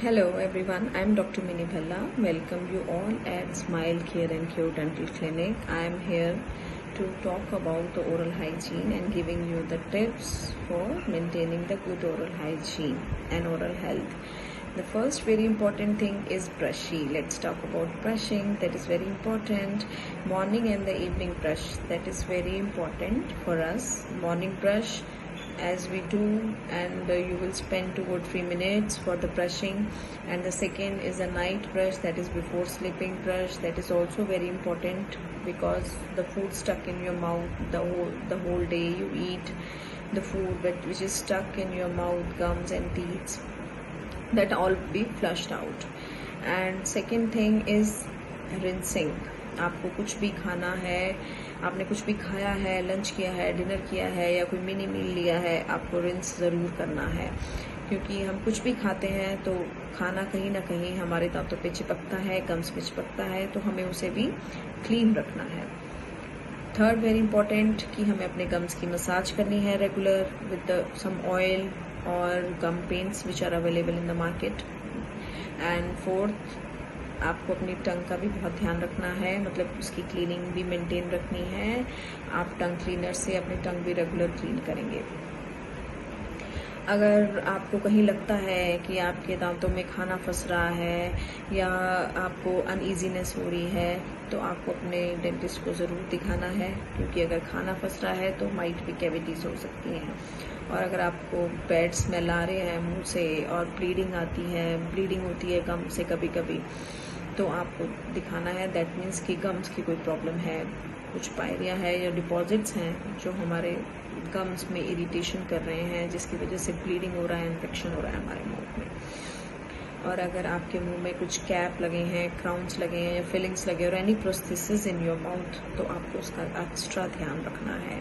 Hello everyone, I am Dr. Mini Bhalla. Welcome you all at Smile Care and Cure Dental Clinic. I am here to talk about the oral hygiene and giving you the tips for maintaining the good oral hygiene and oral health. The first very important thing is brushing. Let's talk about brushing. That is very important. Morning and the evening brush. That is very important for us. Morning brush as we do, and you will spend 2 or 3 minutes for the brushing. And the second is a night brush, that is before sleeping brush. That is also very important because the food stuck in your mouth the whole day, you eat the food which is stuck in your mouth, gums and teeth, that all be flushed out. And second thing is rinsing. आपको कुछ भी खाना है, आपने कुछ भी खाया है, लंच किया है, डिनर किया है या कोई मिनी मील लिया है, आपको रिंस ज़रूर करना है, क्योंकि हम कुछ भी खाते हैं तो खाना कहीं ना कहीं हमारे दांतों पे चिपकता है, गम्स पे चिपकता है, तो हमें उसे भी क्लीन रखना है. थर्ड वेरी इंपॉर्टेंट कि हमें अपने गम्स की मसाज करनी है रेगुलर विद सम ऑयल और gum paints which are available in the market. And fourth, आपको अपनी टंग का भी बहुत ध्यान रखना है, मतलब उसकी क्लीनिंग भी मेंटेन रखनी है. आप टंग क्लीनर से अपनी टंग भी रेगुलर क्लीन करेंगे. अगर आपको कहीं लगता है कि आपके दांतों में खाना फंस रहा है या आपको अनईजीनेस हो रही है, तो आपको अपने डेंटिस्ट को ज़रूर दिखाना है, क्योंकि अगर खाना फंस रहा है तो माइट भी कैविटीज़ हो सकती हैं. और अगर आपको बैड स्मेल आ रहे हैं मुंह से और ब्लीडिंग आती है, ब्लीडिंग होती है गम से कभी कभी, तो आपको दिखाना है. दैट मीन्स कि गम्स की कोई प्रॉब्लम है, कुछ पायरिया है या डिपॉजिट्स हैं जो हमारे गम्स में इरिटेशन कर रहे हैं, जिसकी वजह से ब्लीडिंग हो रहा है, इन्फेक्शन हो रहा है हमारे माउथ में. और अगर आपके मुंह में कुछ कैप लगे हैं, क्राउन्स लगे हैं या फिलिंग्स लगे और any prosthesis in your mouth, तो आपको उसका एक्स्ट्रा ध्यान रखना है.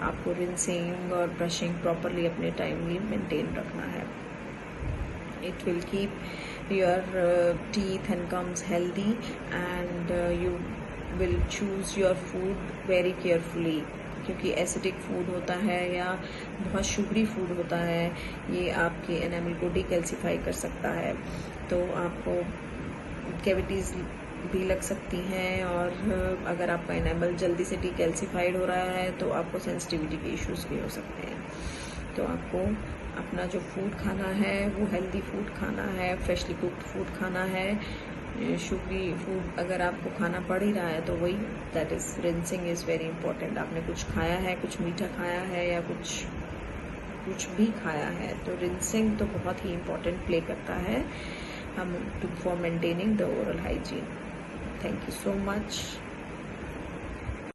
आपको रिंसिंग और ब्रशिंग प्रॉपरली अपने टाइमली मेंटेन रखना है. It will keep your teeth and gums healthy, and you will choose your food very carefully, क्योंकि एसिडिक फूड होता है या बहुत शुगरी फूड होता है, ये आपके एनामल को डिकैल्सिफाई कर सकता है, तो आपको कैविटीज़ भी लग सकती हैं. और अगर आपका एनामल जल्दी से डिकैल्सिफाइड हो रहा है तो आपको सेंसिटिविटी के इश्यूज भी हो सकते हैं. तो आपको अपना जो फूड खाना है वो हेल्दी फूड खाना है, फ्रेशली कुक्ड फूड खाना है. शुगरी फूड अगर आपको खाना पड़ ही रहा है तो वही, that is rinsing is very important. आपने कुछ खाया है, कुछ मीठा खाया है या कुछ भी खाया है, तो रिंसिंग तो बहुत ही इंपॉर्टेंट प्ले करता है हम for maintaining the oral hygiene. Thank you so much.